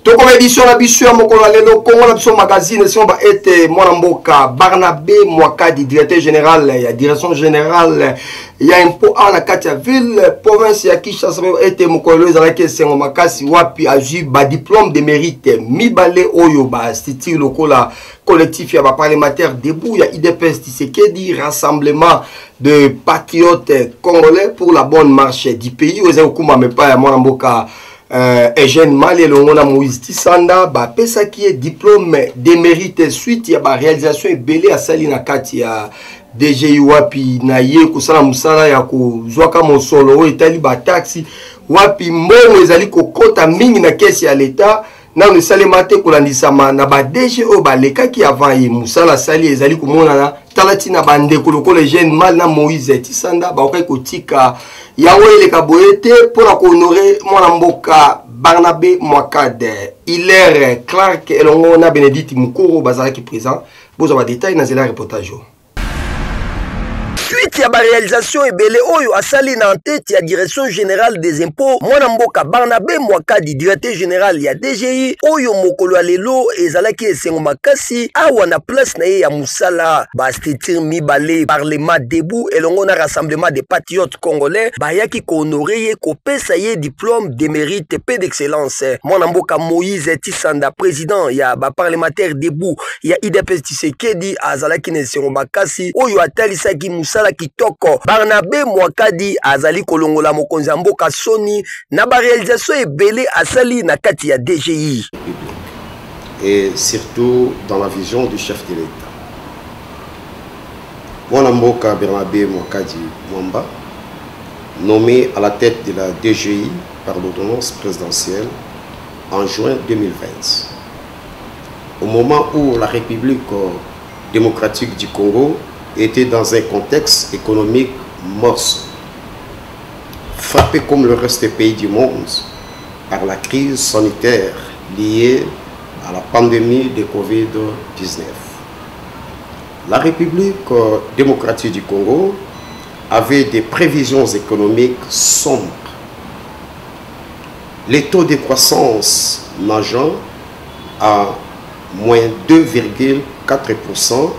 Toko édition la bisu ya mokolo lelo Congo la biso magazine si on va être mwana mboka Barnabé Mwakadi directeur général ya direction générale ya impôt à la kati ya ville province ya Kinshasa était mokolo ezalaki esengo makasi wapi azui ba diplôme de mérite mibale oyo ba stiti lokola collectif ya ba parlementaire debout ya IDPS Tshisekedi rassemblement de patriotes congolais pour la bonne marche du pays oza okuma mepa ya mwana mboka Eugène Mali Longona Moïse Tisanda ba pesa qui est diplôme de mérite suite ya ba réalisation ebele asali na kati ya DGI wapi na ye kusala musala ya kuzwaka mosolo o etali ba taxi wapi mbongo ezali kokota mingi na kesi ya leta na on salema te kolandisama na ba DG o ba lekaki avant ye musala sali ezali komona na talati na bande koloko le Eugène Mali na Moïse Tisanda ba okai kotika yawe le kaboete pour la honorer mwana mboka Barnabé Mwakade Hilaire Clark elongo na Bénédicte Mukoro bazalaki présent bozo ba détail na zela reportage. Suite ya ba réalisation ebele oyo asali na tête ya direction générale des impôts mwana mboka Barnabé Mwakadi directeur général ya DGI oyo mokolo lelo ezalaki esengo makasi awa na place na ye ya musala ba structure mibale parlement debout elongo na rassemblement des patriotes congolais bayaki ko honorer ye ko pesa ye diplôme de mérite pe d'excellence mwana mboka Moïse Tisanda président ya ba parlementaire debout ya IDPS Tshisekedi azalaki na esengo makasi oyo atalisaki musala kitoko Barnabé Mwakadi azali kolongola mokonzi ya mboka soni na ba réalisation ebele asali na kati ya DGI et surtout dans la vision du chef de l'État. Mwana mboka Barnabé Mwakadi Mwamba nommé à la tête de la DGI par l'ordonnance présidentielle en juin 2020. Au moment où la République démocratique du Congo était dans un contexte économique morcelé, frappé comme le reste des pays du monde par la crise sanitaire liée à la pandémie de Covid-19. La République démocratique du Congo avait des prévisions économiques sombres. Les taux de croissance nageant à moins 2,4%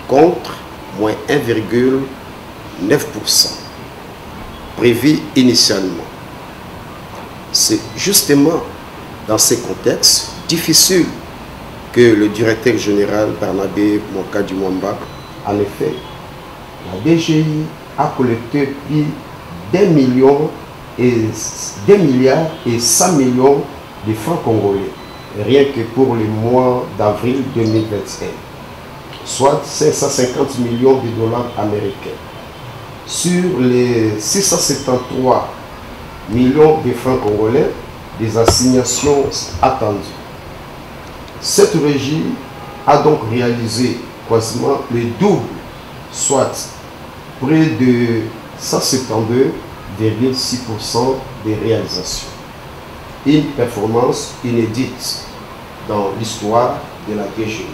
contre moins 1,9% prévu initialement. C'est justement dans ces contextes difficiles que le directeur général Barnabé Mwakadi Mwamba, en effet, la DGI a collecté plus d'1 milliard et 100 millions de francs congolais, rien que pour le mois d'avril 2021. Soit 550 millions de dollars américains. Sur les 673 millions de francs congolais, des assignations attendues. Cette régie a donc réalisé quasiment le double, soit près de 172,6% des réalisations. Une performance inédite dans l'histoire de la DGI.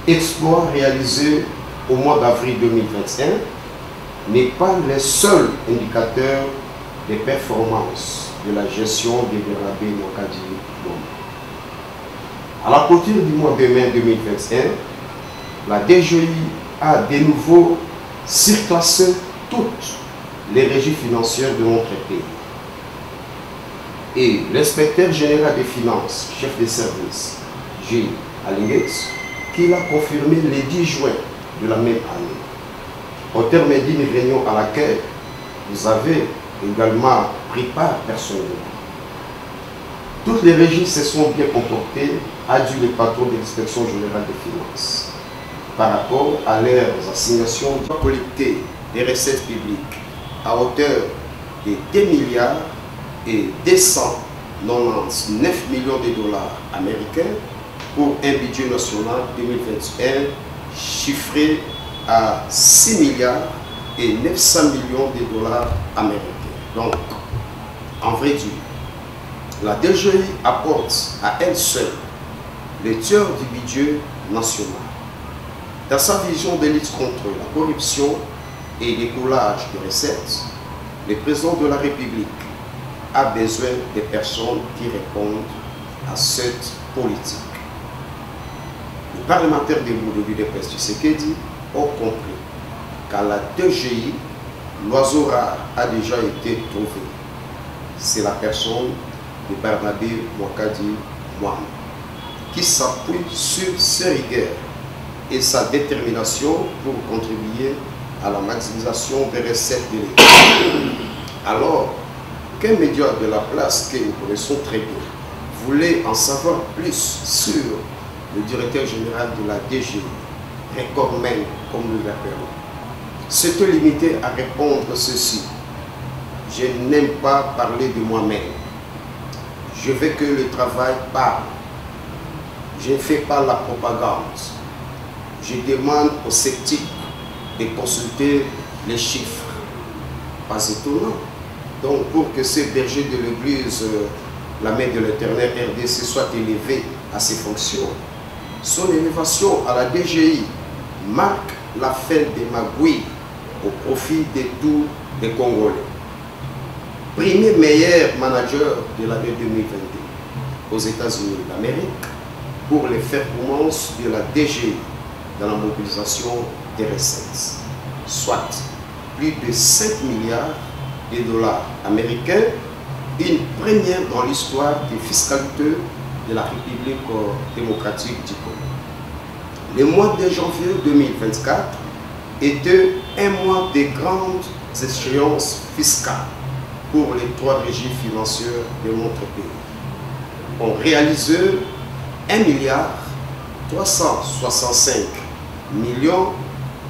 Exploit réalisé au mois d'avril 2021 n'est pas le seul indicateur des performances de la gestion de Barnabé Mwakadi Mwamba. À la clôture du mois de mai 2021, la DGI a de nouveau surclassé toutes les régies financières de notre pays. Et l'inspecteur général des finances, chef de service, Gilles Alinguetz, qu'il a confirmé le 10 juin de la même année, au terme d'une réunion à laquelle vous avez également pris part personnellement. Toutes les régies se sont bien comportées, a dit le patron de l'inspection générale des finances, par rapport à leurs assignations collectées des recettes publiques à hauteur de 2 milliards et 299 millions de dollars américains pour un budget national 2021 chiffré à 6 milliards et 900 millions de dollars américains. Donc, en vrai dire, la DGI apporte à elle seule le tiers du budget national. Dans sa vision de lutte contre la corruption et l'écoulage de recettes, le président de la République a besoin de personnes qui répondent à cette politique. Les parlementaires de l'UDPS Tshisekedi ont compris qu'à la DGI, l'oiseau rare a déjà été trouvé. C'est la personne de Barnabé Mwakadi Mwamba, qui s'appuie sur ses rigueurs et sa détermination pour contribuer à la maximisation des recettes de l'État. Alors qu'un média de la place que nous connaissons très bien voulait en savoir plus sur le directeur général de la DGI, recordman comme nous l'appelons, s'était limité à répondre ceci: je n'aime pas parler de moi-même, je veux que le travail parle, je ne fais pas la propagande, je demande aux sceptiques de consulter les chiffres. Pas étonnant. Donc pour que ce berger de l'église, la main de l'Éternel RDC, soit élevé à ses fonctions, son élévation à la DGI marque la fin des magouilles au profit de tous les Congolais. Premier meilleur manager de l'année 2022 aux États-Unis d'Amérique pour les performances de la DGI dans la mobilisation des recettes, soit plus de 5 milliards de dollars américains, une première dans l'histoire des fiscalités de la République démocratique du Congo. Le mois de janvier 2024 était un mois de grandes échéances fiscales pour les trois régies financières de notre pays. On réalisait 1 milliard 365 millions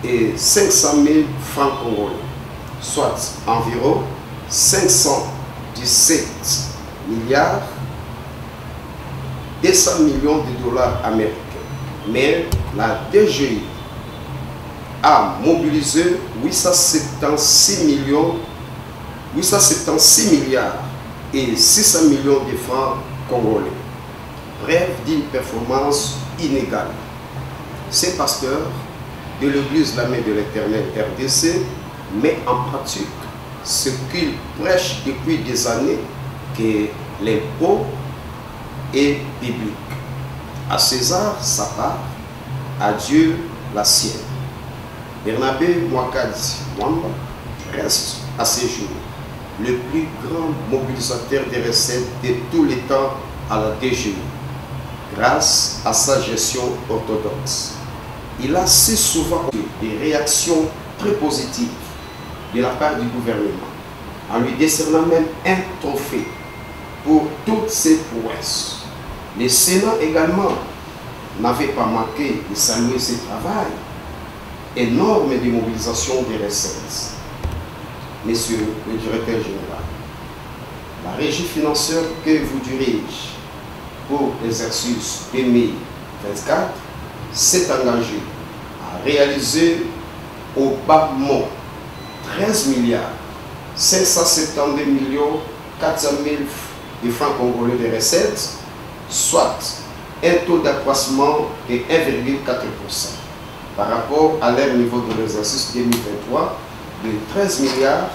et 500 000 francs congolais, soit environ 517 milliards 200 millions de dollars américains. Mais la DGI a mobilisé 876 milliards et 600 millions de francs congolais. Bref, d'une performance inégale. Ces pasteurs de l'église La Main de l'Éternel RDC met en pratique ce qu'il prêche depuis des années, que l'impôt est biblique. À César sa part, à Dieu la sienne. Barnabé Mwakadi Mwamba reste à ses jours le plus grand mobilisateur des recettes de tous les temps à la DGI, grâce à sa gestion orthodoxe. Il a si souvent eu des réactions très positives de la part du gouvernement, en lui décernant même un trophée pour toutes ses prouesses. Le Sénat également n'avait pas manqué de saluer ce travail énorme de mobilisation des recettes. Monsieur le directeur général, la régie financière que vous dirigez pour l'exercice 2024 s'est engagée à réaliser au bas mot 13 milliards 572 millions 400 000 de francs congolais de recettes, soit un taux d'accroissement de 1,4% par rapport à leur niveau de l'exercice 2023 de 13 milliards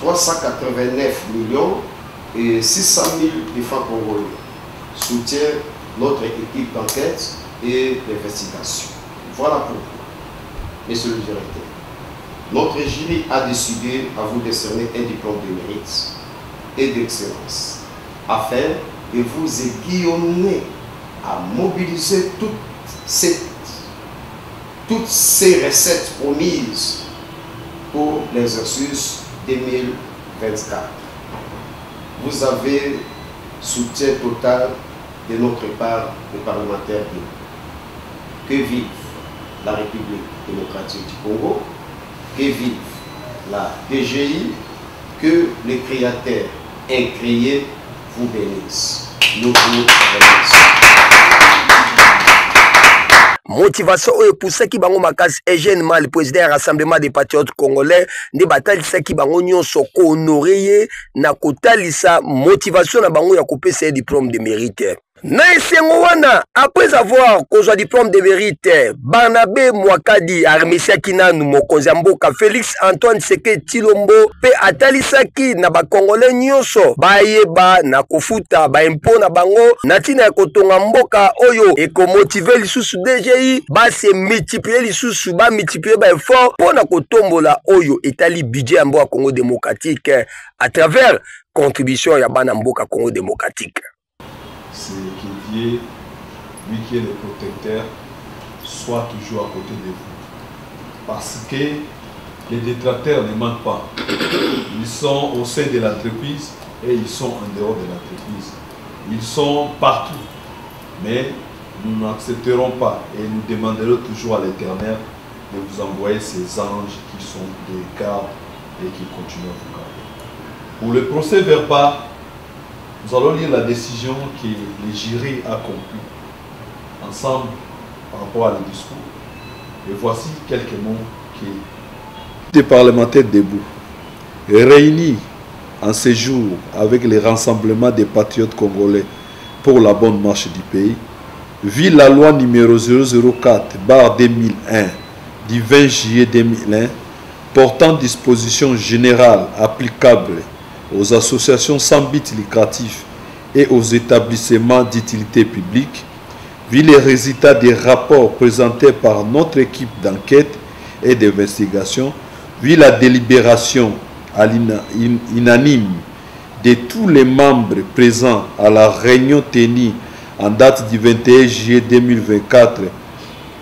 389 millions et 600 000 de francs congolais. Soutient notre équipe d'enquête et d'investigation. Voilà pourquoi, monsieur le directeur, notre jury a décidé à vous décerner un diplôme de mérite et d'excellence afin de vous aiguillonner à mobiliser toutes ces recettes promises pour l'exercice 2024. Vous avez soutien total de notre part des parlementaires. Que vive la République démocratique du Congo, que vive la DGI, que le Créateur incréé vous bénisse. Nous vous remercions. Motivation oyo poussaki bango makasi Eugène Mal, président du Rassemblement des Patriotes Congolais, nde batalisaki bango nyonso ko honorer na kotalisa motivation na bango ya kopesa diplôme de mérite. Naïsengowana, après avoir causé diplôme de mérite, Barnabé Mwakadi a remercié Kinanu Mokonzamboka Félix Antoine Seke Tilombo pe atalisaki na ba Congolais nyonso bayeba na kofuta ba impôt na bango natina ya kotonga mboka oyo ekomotive lisusu DGI ba se multiplier lisusu ba multiplier ba effort pona kotombola oyo etali budget ya mboka Congo démocratique à travers contribution ya bana mboka Congo démocratique. C'est que Dieu, lui qui est le protecteur, soit toujours à côté de vous. Parce que les détracteurs ne manquent pas. Ils sont au sein de l'entreprise et ils sont en dehors de l'entreprise. Ils sont partout. Mais nous n'accepterons pas et nous demanderons toujours à l'Éternel de vous envoyer ces anges qui sont des gardes et qui continuent à vous garder. Pour le procès verbal, nous allons lire la décision que le jury a conclue ensemble par rapport à le discours. Et voici quelques mots qui... Des parlementaires debout, réunis en séjour avec les rassemblements des patriotes congolais pour la bonne marche du pays, vit la loi numéro 004/2001 du 20 juillet 2001 portant dispositions générales applicables aux associations sans but lucratif et aux établissements d'utilité publique, vu les résultats des rapports présentés par notre équipe d'enquête et d'investigation, vu la délibération unanime de tous les membres présents à la réunion tenue en date du 21 juillet 2024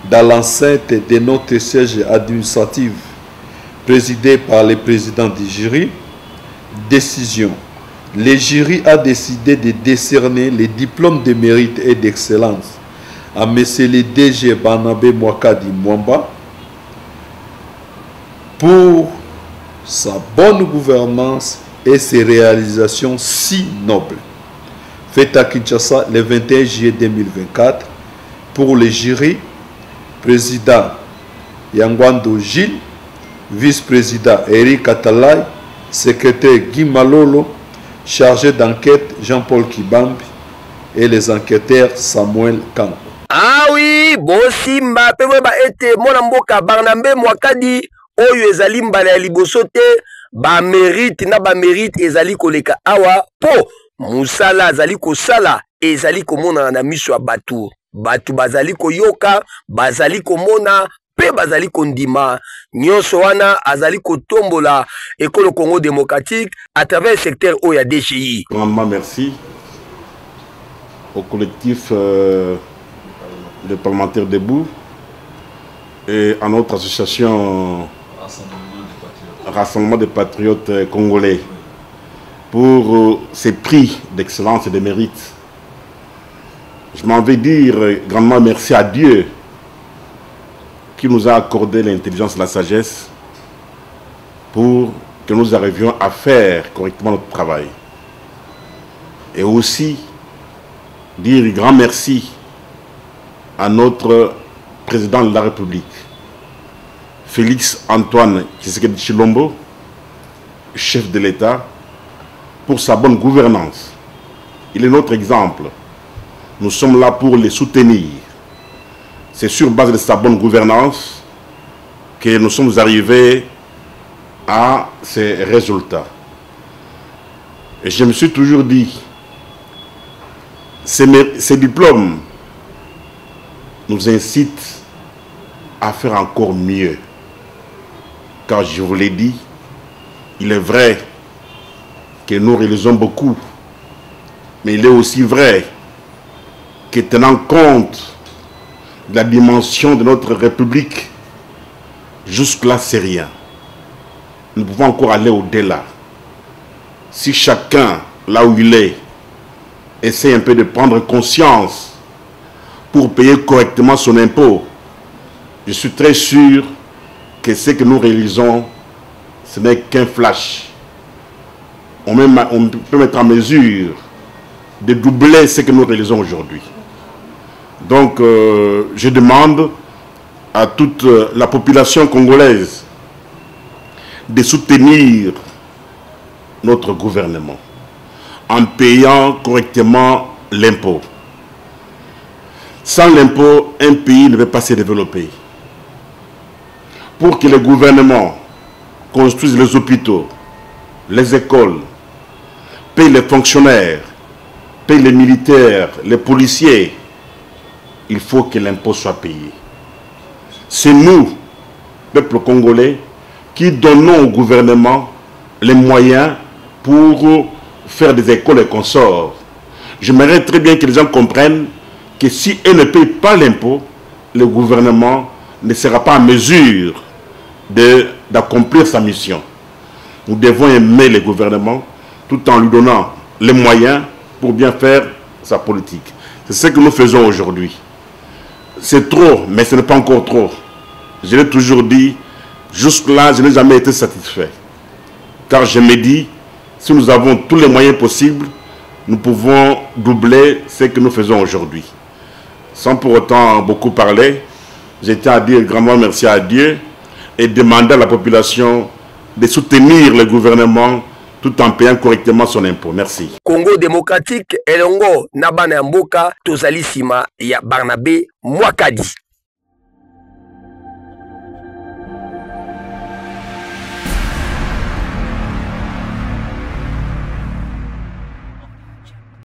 dans l'enceinte de notre siège administratif présidé par le président du jury. Décision. Le jury a décidé de décerner les diplômes de mérite et d'excellence à M. le DG Barnabé Mwakadi Mwamba pour sa bonne gouvernance et ses réalisations si nobles. Fait à Kinshasa le 21 juillet 2024 pour le jury, président Yangwando Gilles, vice-président Eric Atalay, secrétaire Guy Malolo, chargé d'enquête Jean-Paul Kibambi et les enquêteurs Samuel Kanko. Ah oui, Bosimba, Peba ete Monamboka Barnabé Mwakadi, Oyo ezali mbala ya liboso te, ba mérite na ba mérite ezali koleka awa po musala azali kosala ezali komona na miso ya batu. Batu bazali koyoka, bazali komona pe bazali kondima nyonso wana azali kotombola ekolo Congo démocratique à travers le secteur oya DGI. Grandement merci au collectif des parlementaires debout et à notre association Rassemblement des patriotes congolais pour ces prix d'excellence et de mérite. Je m'en vais dire grandement merci à Dieu qui nous a accordé l'intelligence et la sagesse pour que nous arrivions à faire correctement notre travail. Et aussi dire grand merci à notre président de la République, Félix Antoine Tshisekedi Tshilombo, chef de l'État, pour sa bonne gouvernance. Il est notre exemple. Nous sommes là pour les soutenir. C'est sur base de sa bonne gouvernance que nous sommes arrivés à ces résultats. Et je me suis toujours dit, ces diplômes nous incitent à faire encore mieux. Car je vous l'ai dit, il est vrai que nous réalisons beaucoup, mais il est aussi vrai que tenant compte de la dimension de notre République, jusque-là c'est rien. Nous pouvons encore aller au-delà. Si chacun, là où il est, essaie un peu de prendre conscience pour payer correctement son impôt, je suis très sûr que ce que nous réalisons, ce n'est qu'un flash. On peut mettre en mesure de doubler ce que nous réalisons aujourd'hui. Donc, je demande à toute la population congolaise de soutenir notre gouvernement en payant correctement l'impôt. Sans l'impôt, un pays ne peut pas se développer. Pour que le gouvernement construise les hôpitaux, les écoles, paye les fonctionnaires, paye les militaires, les policiers, il faut que l'impôt soit payé. C'est nous, peuple congolais, qui donnons au gouvernement les moyens pour faire des écoles et consorts. J'aimerais très bien que les gens comprennent que si elles ne payent pas l'impôt, le gouvernement ne sera pas en mesure d'accomplir sa mission. Nous devons aimer le gouvernement tout en lui donnant les moyens pour bien faire sa politique. C'est ce que nous faisons aujourd'hui. C'est trop, mais ce n'est pas encore trop. Je l'ai toujours dit, jusque-là, je n'ai jamais été satisfait. Car je me dis, si nous avons tous les moyens possibles, nous pouvons doubler ce que nous faisons aujourd'hui. Sans pour autant beaucoup parler, je tiens à dire grandement merci à Dieu et demander à la population de soutenir le gouvernement tout en payant correctement son impôt. Merci. Congo démocratique, elongo na bana ya mboka tozali sima ya Barnabé Mwakadi.